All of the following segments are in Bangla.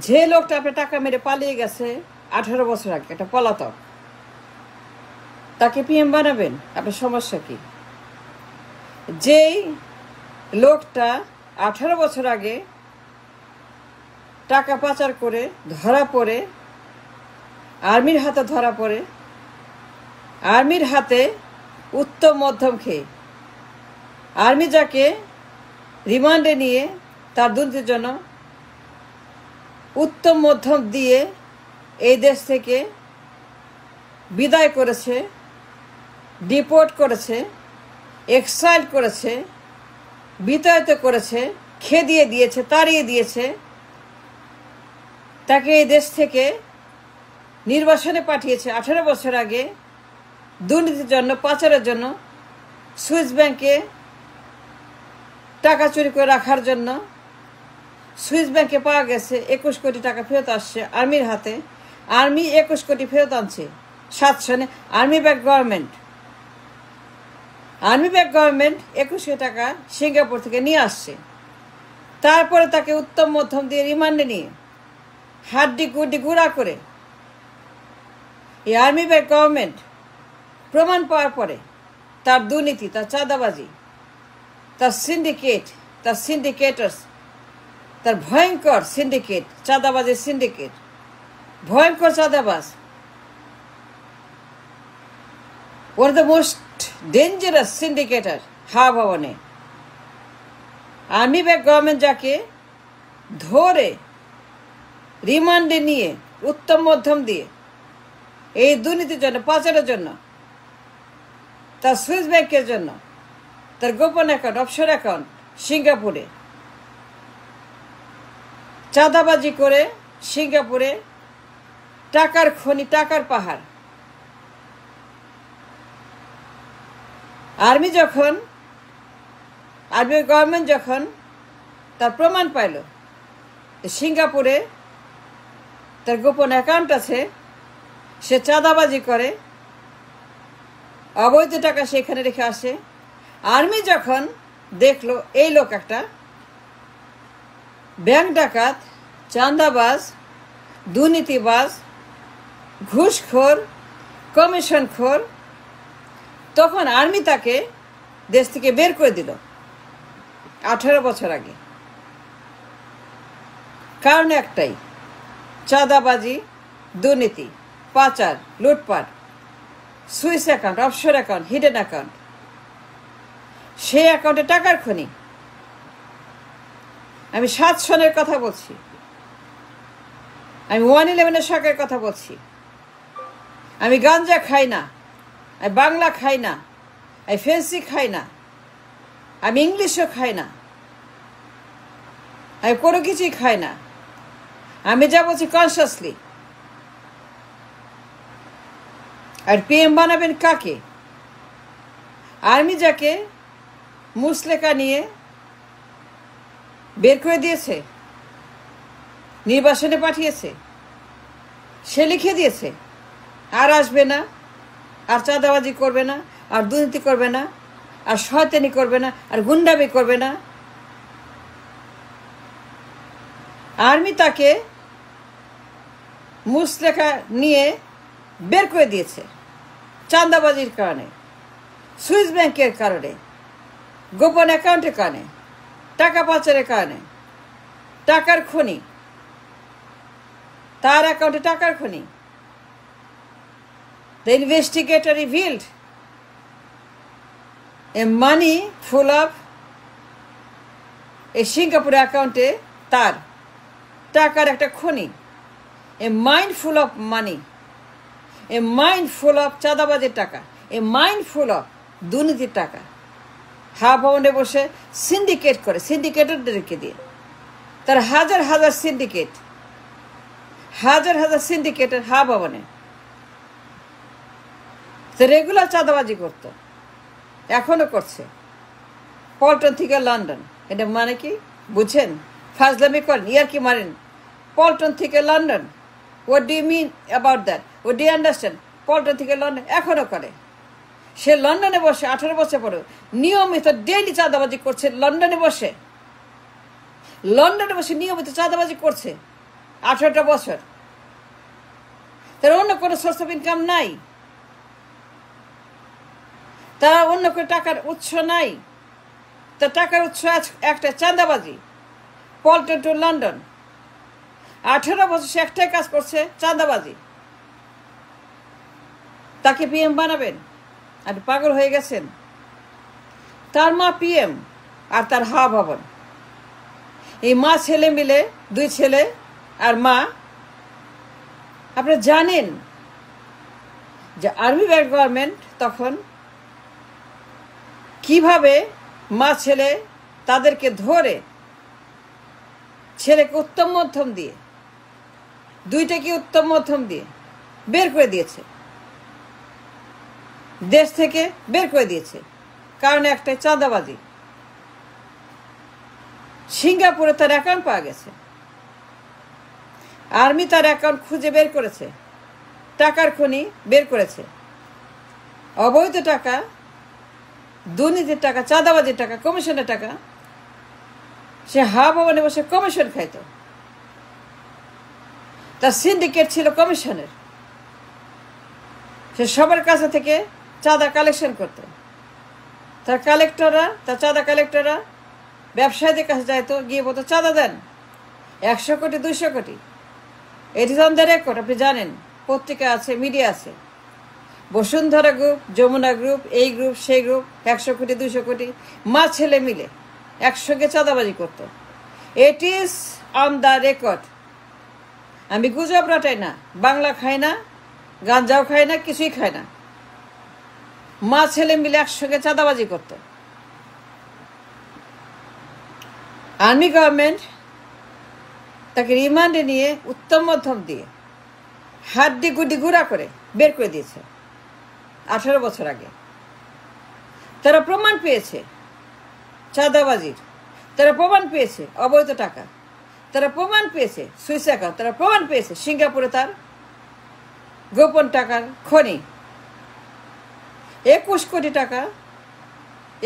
যে লোকটা আপনার টাকা মেরে পালিয়ে গেছে 18 বছর আগে, একটা পলাতক, তাকে পিএম বানাবেন? আপনার সমস্যা কি? যেই লোকটা 18 বছর আগে টাকা পাচার করে ধরা পড়ে, আর্মির হাতে ধরা পড়ে, আর্মির হাতে উত্তম মধ্যম খেয়ে, আর্মি যাকে রিমান্ডে নিয়ে তার দুর্নীতির জন্য উত্তম মধ্যম দিয়ে এই দেশ থেকে বিদায় করেছে, ডিপোর্ট করেছে, এক্সাইল করেছে, বিতাড়িত করেছে, খেদিয়ে দিয়েছে, তাড়িয়ে দিয়েছে, তাকে এই দেশ থেকে নির্বাসনে পাঠিয়েছে 18 বছর আগে দুর্নীতির জন্য, পাচারের জন্য, সুইস ব্যাংকে টাকা চুরি করে রাখার জন্য। সুইস ব্যাংকে পাওয়া গেছে 21 কোটি টাকা ফেরত আসছে আর্মির হাতে। আর্মি 21 কোটি ফেরত আনছে 7 সনে। আর্মি ব্যাক গভর্নমেন্ট 21 কোটি টাকা সিঙ্গাপুর থেকে নিয়ে আসছে। তারপরে তাকে উত্তম মধ্যম দিয়ে রিমান্ডে নিয়ে হাড্ডি গুড্ডি গুঁড়া করে এই আর্মি ব্যাক গভর্নমেন্ট প্রমাণ পাওয়ার পরে তার দুর্নীতি, তার চাঁদাবাজি, তার সিন্ডিকেট, তার সিন্ডিকেটার্স, তার ভয়ঙ্কর সিন্ডিকেট, চাঁদাবাজের সিন্ডিকেট, ভয়ঙ্কর চাঁদাবাজ, one of the most dangerous syndicator হাওয়া ভবনে। আর্মি ব্যাক গভর্নমেন্ট যাকে ধরে রিমান্ডে নিয়ে উত্তম মধ্যম দিয়ে এই দুর্নীতির জন্য, পাচারের জন্য, তার সুইস ব্যাংকের জন্য, তার গোপন অ্যাকাউন্ট, অফশোর অ্যাকাউন্ট সিঙ্গাপুরে, চাঁদাবাজি করে সিঙ্গাপুরে টাকার খনি, টাকার পাহাড়। আর্মি গভর্নমেন্ট যখন তার প্রমাণ পাইল সিঙ্গাপুরে তার গোপন অ্যাকাউন্ট আছে, সে চাঁদাবাজি করে, অবৈধ টাকা সেখানে রেখে আসে, আর্মি যখন দেখলো এই লোক একটা ব্যাংক ডাকাত, চাঁদাবাজ, দুর্নীতিবাজ, ঘুষখোর, কমিশনখোর, তখন আর্মি তাকে দেশ থেকে বের করে দিল 18 বছর আগে। কারণ একটাই, চাঁদাবাজি, দুর্নীতি, পাচার, লুটপাট, Swiss account, offshore account, hidden account, সেই অ্যাকাউন্টে টাকার খনি। আমি 7 সনের কথা বলছি, আমি 111 সরকারের কথা বলছি। আমি গাঞ্জা খাই না, আমি বাংলা খাই না, আমি ফেন্সি খাই না, আমি ইংলিশও খাই না, আমি কোনো কিছুই খাই না। আমি যা বলছি কনসিয়াসলি। আর পিএম বানাবেন কাকে? আর্মি যাকে মুসলেকা নিয়ে বের করে দিয়েছে, নির্বাসনে পাঠিয়েছে, সে লিখে দিয়েছে আর আসবে না, আর চাঁদাবাজি করবে না, আর দুর্নীতি করবে না, আর শয়তানি করবে না, আর গুন্ডামি করবে না। আর্মি তাকে মুসলেখা নিয়ে বের করে দিয়েছে চাঁদাবাজির কারণে, সুইস ব্যাংকের কারণে, গোপন অ্যাকাউন্টের কারণে, টাকা পাচারের কারণে, টাকার খনি, তার অ্যাকাউন্টে টাকার খনি। The investigator revealed a money full of a Singapore অ্যাকাউন্টে তার টাকার একটা খনি, a mine full of money, a mine full of চাঁদাবাজের টাকা, a mine full of দুর্নীতির টাকা। হাওয়া ভবনে বসে সিন্ডিকেট করে, সিন্ডিকেটরদেরকে দিয়ে, তার হাজার হাজার সিন্ডিকেটের হাওয়া ভবনে রেগুলার চাঁদাবাজি করতো, এখনো করছে, পল্টন থেকে লন্ডন। এটা মানে কি বুঝেন? ফাজলামি করেন, ইয়ারকি মারেন। পল্টন থেকে London, what do you mean about that? What do you understand? Paltan থেকে লন্ডন এখনো করে। সে লন্ডনে বসে 18 বছর পরে নিয়মিত ডেইলি চাঁদাবাজি করছে। লন্ডনে বসে নিয়মিত চাঁদাবাজি করছে 18টা বছর, তার অন্য কোনো সোর্স অফ ইনকাম নাই, তার অন্য কোনো টাকার উৎস নাই। তার টাকার উৎস একটা চাঁদাবাজি, পল্টন টু লন্ডন। 18 বছর সে একটাই কাজ করছে, চাঁদাবাজি। তাকে পিএম বানাবেন? আপনি পাগল হয়ে গেছেন। তার মা পিএম আর তার হাওয়া ভবন। এই মা ছেলে মিলে, 2 ছেলে আর মা। আপনারা জানেন যে আর্মি ব্যাক গভর্নমেন্ট তখন কিভাবে মা ছেলে তাদেরকে ধরে, ছেলেকে উত্তম মধ্যম দিয়ে, 2টাকে উত্তম মধ্যম দিয়ে বের করে দিয়েছে, দেশ থেকে বের করে দিয়েছে। কারণ একটাই, চাঁদাবাজি। সিঙ্গাপুরে তার অ্যাকাউন্ট পাওয়া গেছে, আর্মি তার অ্যাকাউন্ট খুঁজে বের করেছে, টাকার খনি বের করেছে, অবৈধ টাকা, দুর্নীতির টাকা, চাঁদাবাজির টাকা, কমিশনের টাকা। সে হাওয়া ভবনে বসে কমিশন খাইত। তার সিন্ডিকেট ছিল কমিশনের। সে সবার কাছে থেকে চাঁদা কালেকশন করত। তার চাঁদা কালেক্টররা ব্যবসায়ীদের কাছে যাইতো, গিয়ে বলতো চাঁদা দেন 100 কোটি 200 কোটি। It is on the record, আপনি জানেন, পত্রিকা আছে, মিডিয়া আছে। বসুন্ধরা গ্রুপ, যমুনা গ্রুপ, এই গ্রুপ সেই গ্রুপ 100 কোটি 200 কোটি মা ছেলে মিলে একসঙ্গে চাঁদাবাজি করত। It is on the record. আমি গুজব রটাই না, বাংলা খাই না, গাঞ্জাও খাই না, কিছুই খাই না। মা ছেলে মিলে একসঙ্গে চাঁদাবাজি করত। আর্মি গভর্নমেন্ট তাকে রিমান্ডে নিয়ে উত্তম মধ্যম দিয়ে হাড্ডি গুড্ডি গুঁড়া করে বের করে দিয়েছে 18 বছর আগে। তারা প্রমাণ পেয়েছে চাঁদাবাজির, তারা প্রমাণ পেয়েছে অবৈধ টাকা, তারা প্রমাণ পেয়েছে সুইস অ্যাকাউন্ট, তারা প্রমাণ পেয়েছে সিঙ্গাপুরে তার গোপন টাকার খনি। 21 কোটি টাকা,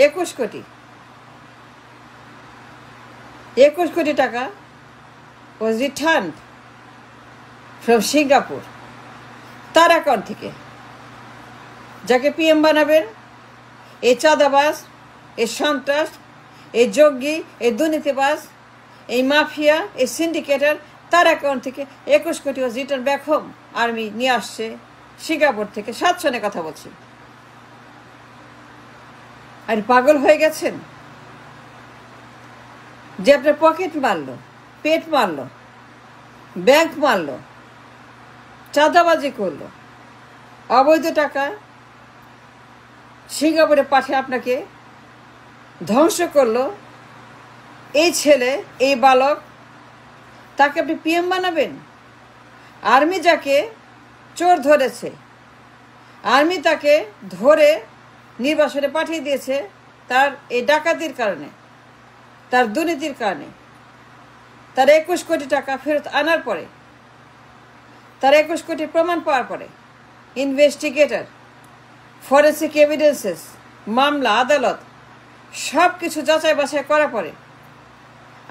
21 কোটি টাকা was returned from Singapore তার অ্যাকাউন্ট থেকে। যাকে পিএম বানাবেন, এই চাঁদাবাজ, এই সন্ত্রাস, এই জঙ্গি, এই দুর্নীতিবাজ, এই মাফিয়া, এই সিন্ডিকেটার, তার অ্যাকাউন্ট থেকে 21 কোটি was return back home. Army নিয়ে আসছে সিঙ্গাপুর থেকে। 7 সনে কথা বলছি। আর পাগল হয়ে গেছেন যে আপনার পকেট মারলো, পেট মারলো, ব্যাংক মারলো, চাঁদাবাজি করলো, অবৈধ টাকা সিঙ্গাপুরে পাঠিয়ে আপনাকে ধ্বংস করলো। এই ছেলে, এই বালক, তাকে আপনি পিএম বানাবেন? আর্মি যাকে চোর ধরেছে, আর্মি তাকে ধরে নির্বাসনে পাঠিয়ে দিয়েছে তার এই ডাকাতির কারণে, তার দুর্নীতির কারণে। তার 21 কোটি টাকা ফেরত আনার পরে, তার 21 কোটি প্রমাণ পাওয়ার পরে, ইনভেস্টিগেটর, ফরেন্সিক এভিডেন্সেস, মামলা, আদালত সব কিছু যাচাই বাছাই করার পরে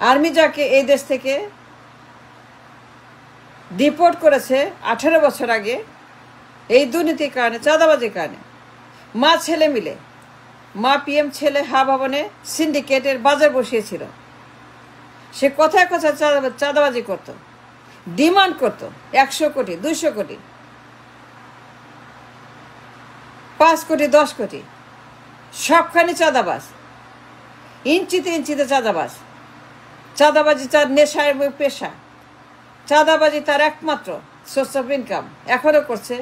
আর্মি যাকে এই দেশ থেকে ডিপোর্ট করেছে 18 বছর আগে এই দুর্নীতির কারণে, চাঁদাবাজির কারণে, মা ছেলে মিলে, মা পিএম ছেলে হাওয়া ভবনে সিন্ডিকেটের বাজার বসিয়েছিল। সে কথায় কথায় চাঁদাবাজি করত, ডিমান্ড করত 100 কোটি 200 কোটি, 5 কোটি 10 কোটি। সবখানি চাঁদাবাজ, ইঞ্চিতে ইঞ্চিতে চাঁদাবাজ। চাঁদাবাজি তার নেশার পেশা, চাঁদাবাজি তার একমাত্র সোর্স অফ ইনকাম। এখনও করছে,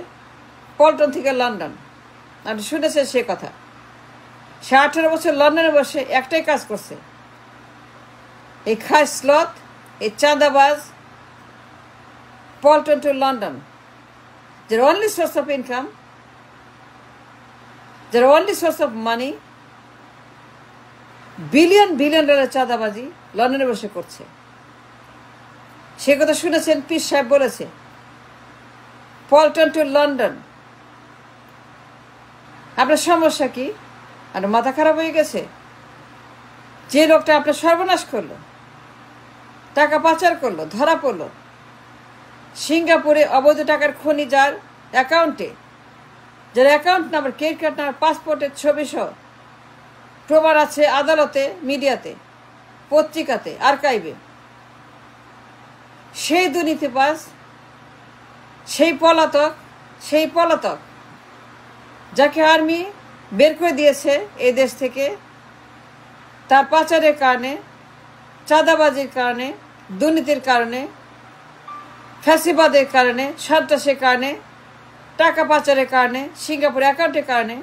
পল্টন থেকে লন্ডন। আপনি শুনেছেন সে কথা। সে 18 বছর লন্ডনে বসে একটাই কাজ করছে, এই খায় স্লথ, এই চাঁদাবাজ, পল্টন টু লন্ডন, যার অনলি সোর্স অফ ইনকাম, যার only source of money, billion dollar চাঁদাবাজি লন্ডনে বসে করছে। সে কথা শুনেছেন, পীর সাহেব বলেছে, পল্টন টু লন্ডন। আপনার সমস্যা কি? আপনার মাথা খারাপ হয়ে গেছে? যে লোকটা আপনার সর্বনাশ করলো, টাকা পাচার করলো, ধরা পড়লো, সিঙ্গাপুরে অবৈধ টাকার খনি যার অ্যাকাউন্টে, যার account number, credit card number, পাসপোর্টের ছবি সহ প্রমাণ আছে আদালতে, মিডিয়াতে, পত্রিকাতে, আর্কাইভে, সেই দুর্নীতিবাজ, সেই পলাতক যাকে আর্মি বের করে দিয়েছে এই দেশ থেকে, তার পাচারের কারণে, চাঁদাবাজির কারণে, দুর্নীতির কারণে, ফ্যাসিবাদের কারণে, সন্ত্রাসের কারণে, টাকা পাচারের কারণে, সিঙ্গাপুর অ্যাকাউন্টের কারণে,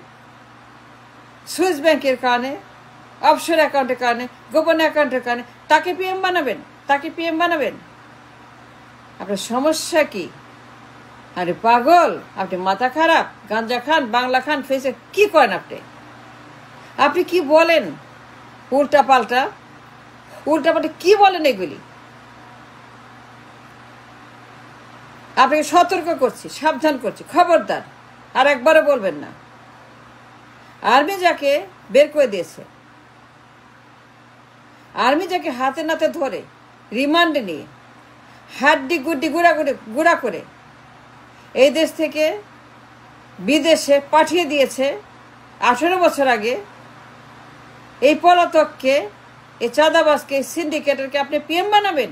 সুইস ব্যাংকের কারণে, অফশোর অ্যাকাউন্টের কারণে, গোপন অ্যাকাউন্টের কারণে তাকে পিএম বানাবেন। আপনার সমস্যা কি? আরে পাগল, আপনি মাথা খারাপ, গাঞ্জা খান, বাংলা খান, ফেসে কি করেন আপনি কি বলেন? উল্টা পাল্টা কি বলেন এগুলি? আপনাকে সতর্ক করছি, সাবধান করছি, খবরদার আর একবারও বলবেন না। আর্মি যাকে বের করে দিয়েছে, আর্মি যাকে হাতে নাতে ধরে রিমান্ডে নিয়ে হাড্ডি গুড্ডি গুঁড়া করে এই দেশ থেকে বিদেশে পাঠিয়ে দিয়েছে 18 বছর আগে, এই পলাতককে, এই চাঁদাবাজকে, সিন্ডিকেটরকে আপনি পিএম বানাবেন?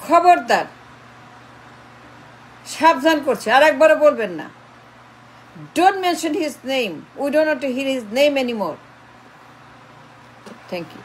খবরদার, সাবধান করছে, আর একবারও বলবেন না। Don't mention his name. We don't want to hear his name anymore. Thank you.